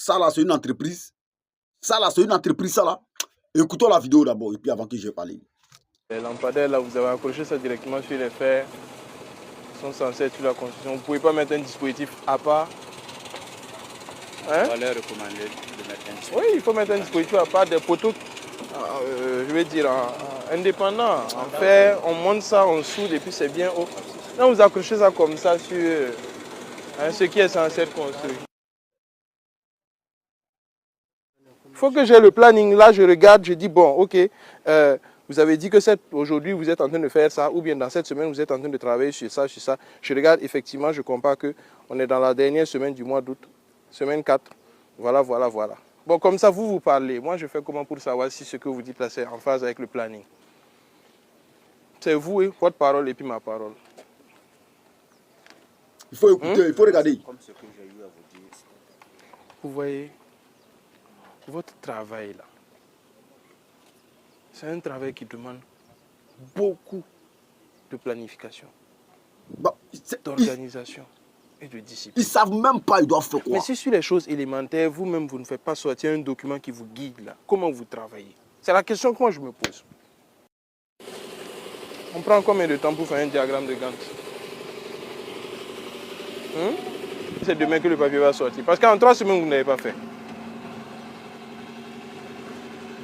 Ça là, c'est une entreprise. Ça là, c'est une entreprise, ça là. Écoutons la vidéo d'abord, et puis avant que je parle. Les lampadaires, là, vous avez accroché ça directement sur les fers. Ils sont censés être sur la construction. Vous ne pouvez pas mettre un dispositif à part. Hein? On va leur recommander de mettre un dispositif. Oui, il faut mettre un dispositif à part, des poteaux, je vais dire, indépendants. En fer, on monte ça, on soude et puis c'est bien haut. Là, vous accrochez ça comme ça sur ce qui est censé être construit. Il faut que j'ai le planning. Là, je regarde, je dis, bon, ok, vous avez dit que aujourd'hui, vous êtes en train de faire ça, ou bien dans cette semaine, vous êtes en train de travailler sur ça, sur ça. Je regarde, effectivement, je compare qu'on est dans la dernière semaine du mois d'août, semaine 4. Voilà, voilà, voilà. Bon, comme ça, vous parlez. Moi, je fais comment pour savoir si ce que vous dites là, c'est en phase avec le planning? C'est vous, et votre parole et puis ma parole. Il faut écouter, il faut regarder. Comme ce que j'ai eu à vous dire. Vous voyez, votre travail là, c'est un travail qui demande beaucoup de planification, Bah, d'organisation et de discipline. Ils ne savent même pas, ils doivent faire quoi. Mais si sur les choses élémentaires, vous-même, vous ne faites pas sortir un document qui vous guide là, comment vous travaillez? C'est la question que moi je me pose. On prend combien de temps pour faire un diagramme de Gantt? C'est demain que le papier va sortir. Parce qu'en 3 semaines, vous n'avez pas fait.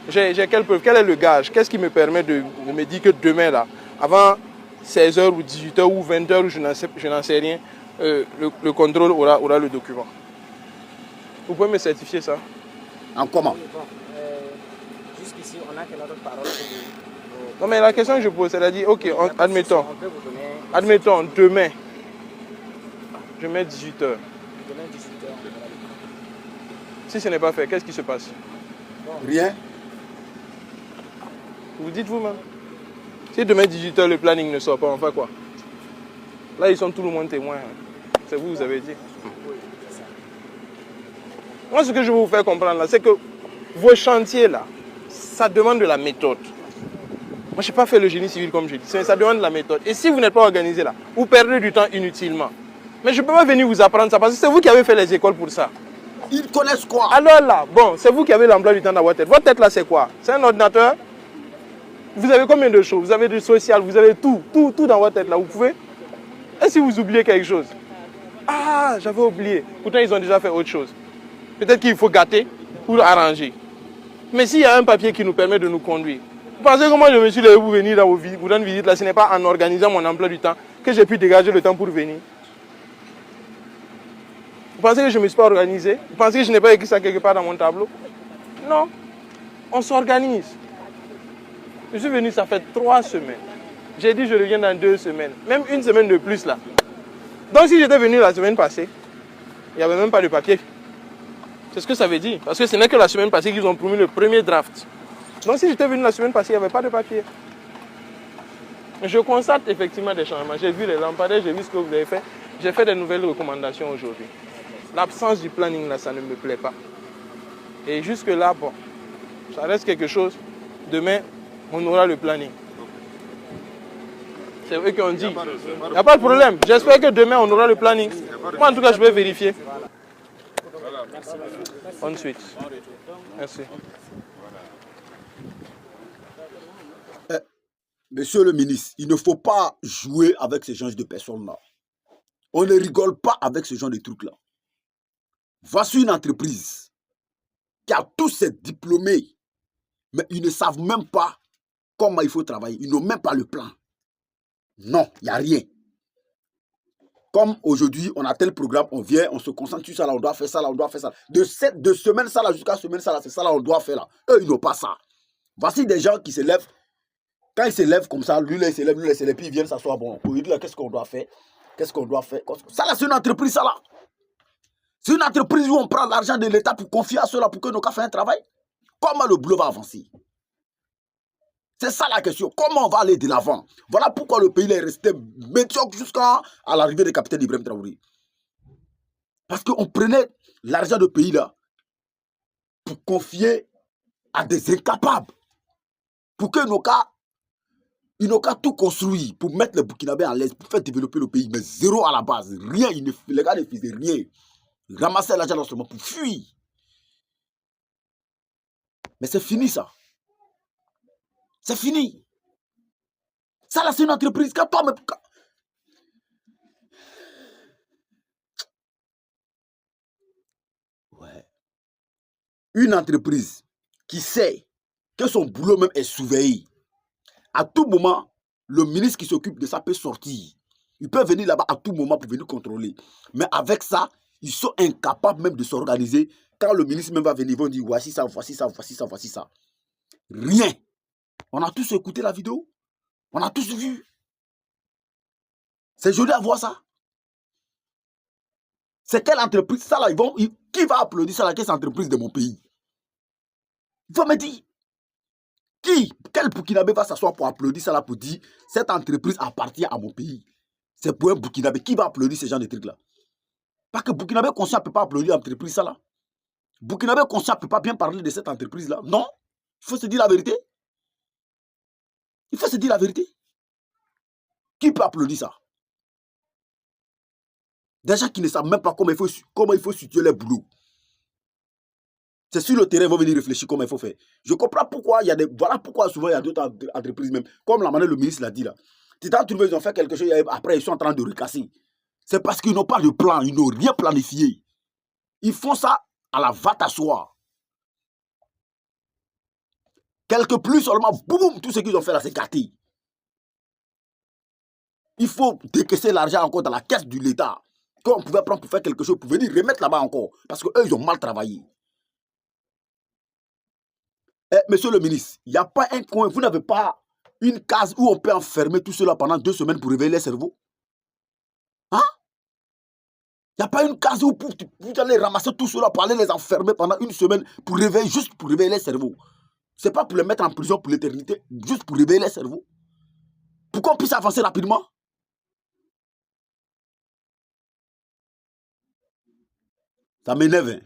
J'ai quelle preuve? Quel est le gage? Qu'est-ce qui me permet de me dire que demain, là, avant 16h ou 18h ou 20h, ou je n'en sais rien, le contrôle aura le document? Vous pouvez me certifier ça? En comment? Jusqu'ici, on a que notre parole. Non, mais la question que je pose, c'est-à-dire, ok, admettons, On peut vous donner admettons, demain, je mets 18h. demain 18h. Si ce n'est pas fait, qu'est-ce qui se passe? Rien. Vous dites vous-même. Si demain 18h, le planning ne sort pas, on fait quoi? Là, ils sont tout le monde témoins. C'est vous avez dit. Moi, ce que je veux vous faire comprendre là, c'est que vos chantiers là, ça demande de la méthode. Moi, je n'ai pas fait le génie civil comme je dis, ça demande de la méthode. Et si vous n'êtes pas organisé là, vous perdez du temps inutilement. Mais je ne peux pas venir vous apprendre ça parce que c'est vous qui avez fait les écoles pour ça. Ils connaissent quoi? Alors là, bon, c'est vous qui avez l'emploi du temps dans votre tête. Votre tête là, c'est quoi? C'est un ordinateur? Vous avez combien de choses? Vous avez du social, vous avez tout dans votre tête là. Vous pouvez? Et si vous oubliez quelque chose? Ah, j'avais oublié. Pourtant, ils ont déjà fait autre chose. Peut-être qu'il faut gâter pour arranger. Mais s'il y a un papier qui nous permet de nous conduire, vous pensez que moi je me suis levé pour venir dans vous rendre visite là, ce n'est pas en organisant mon emploi du temps que j'ai pu dégager le temps pour venir? Vous pensez que je ne me suis pas organisé? Vous pensez que je n'ai pas écrit ça quelque part dans mon tableau? Non. On s'organise. Je suis venu, ça fait 3 semaines. J'ai dit je reviens dans 2 semaines. Même une semaine de plus là. Donc si j'étais venu la semaine passée, il n'y avait même pas de papier. C'est ce que ça veut dire. Parce que ce n'est que la semaine passée qu'ils ont promis le premier draft. Donc si j'étais venu la semaine passée, il n'y avait pas de papier. Je constate effectivement des changements. J'ai vu les lampadaires, j'ai vu ce que vous avez fait. J'ai fait des nouvelles recommandations aujourd'hui. L'absence du planning là, ça ne me plaît pas. Et jusque là, bon, ça reste quelque chose. Demain, on aura le planning. C'est eux qui ont dit. Il n'y a pas de problème. J'espère que demain, on aura le planning. Moi, en tout cas, je vais vérifier. Ensuite. Merci. Monsieur le ministre, il ne faut pas jouer avec ce genre de personnes-là. On ne rigole pas avec ce genre de trucs-là. Voici une entreprise qui a tous ses diplômés, mais ils ne savent même pas comment il faut travailler. Ils n'ont même pas le plan. Non, il n'y a rien. Comme aujourd'hui, on a tel programme, on vient, on se concentre sur ça, là, on doit faire ça, là, on doit faire ça. De semaine ça, là, jusqu'à semaine ça, là, c'est ça, là, on doit faire, là. Eux, ils n'ont pas ça. Voici des gens qui se lèvent. Quand ils se lèvent comme ça, lui, là, il se lève, lui, là, il se lève, puis ils viennent s'asseoir. Bon, pour lui dire, qu'est-ce qu'on doit faire? Qu'est-ce qu'on doit faire? Ça, là, c'est une entreprise, ça, là. C'est une entreprise où on prend l'argent de l'État pour confier à ceux-là pour que nos cas fassent un travail. Comment le boulot va avancer? C'est ça la question. Comment on va aller de l'avant? Voilà pourquoi le pays est resté médiocre jusqu'à l'arrivée du capitaine Ibrahim Traoré. Parce qu'on prenait l'argent du pays là pour confier à des incapables. Pour que nos cas, ils n'ont qu'à tout construire, pour mettre les Burkinabés en l'aise, pour faire développer le pays. Mais zéro à la base. Rien. Les gars ne faisaient rien. Ils ramassaient l'argent seulement pour fuir. Mais c'est fini ça. C'est fini. Ça là, c'est une entreprise. Quand toi-même... Ouais. Une entreprise qui sait que son boulot même est surveillé. À tout moment, le ministre qui s'occupe de ça peut sortir. Il peut venir là-bas à tout moment pour venir contrôler. Mais avec ça, ils sont incapables même de s'organiser. Quand le ministre même va venir, ils vont dire voici ça, voici ça, voici ça, voici ça. Rien. On a tous écouté la vidéo. On a tous vu. C'est joli à voir ça. C'est quelle entreprise ça là, qui va applaudir ça là, quelle entreprise de mon pays? Il faut me dire. Quel Burkinabé va s'asseoir pour applaudir ça là, pour dire cette entreprise appartient à mon pays? C'est pour un Burkinabé. Qui va applaudir ce genre de trucs là? Parce que Burkinabé conscient ne peut pas applaudir l'entreprise ça là. Burkinabé conscient ne peut pas bien parler de cette entreprise là. Non. Il faut se dire la vérité. Il faut se dire la vérité. Qui peut applaudir ça? Des gens qui ne savent même pas comment il faut situer les boulots. C'est sur le terrain, ils vont venir réfléchir comment il faut faire. Je comprends pourquoi il y a des... Voilà pourquoi souvent il y a d'autres entreprises même. Comme la manière le ministre l'a dit là. Tu t'as trouvé, ils ont fait quelque chose, après ils sont en train de recasser. C'est parce qu'ils n'ont pas de plan, ils n'ont rien planifié. Ils font ça à la va t'asseoir. Quelque plus seulement, boum, tout ce qu'ils ont fait là, c'est gâté. Il faut décaisser l'argent encore dans la caisse de l'État. Qu'on pouvait prendre pour faire quelque chose, pour venir remettre là-bas encore. Parce qu'eux, ils ont mal travaillé. Monsieur le ministre, il n'y a pas un coin, vous n'avez pas une case où on peut enfermer tout cela pendant 2 semaines pour réveiller les cerveaux? Hein? Il n'y a pas une case où vous allez ramasser tout cela pour aller les enfermer pendant 1 semaine pour réveiller, juste pour réveiller les cerveaux. Ce n'est pas pour les mettre en prison pour l'éternité, juste pour réveiller les cerveaux. Pour qu'on puisse avancer rapidement. Ça m'énerve. Hein?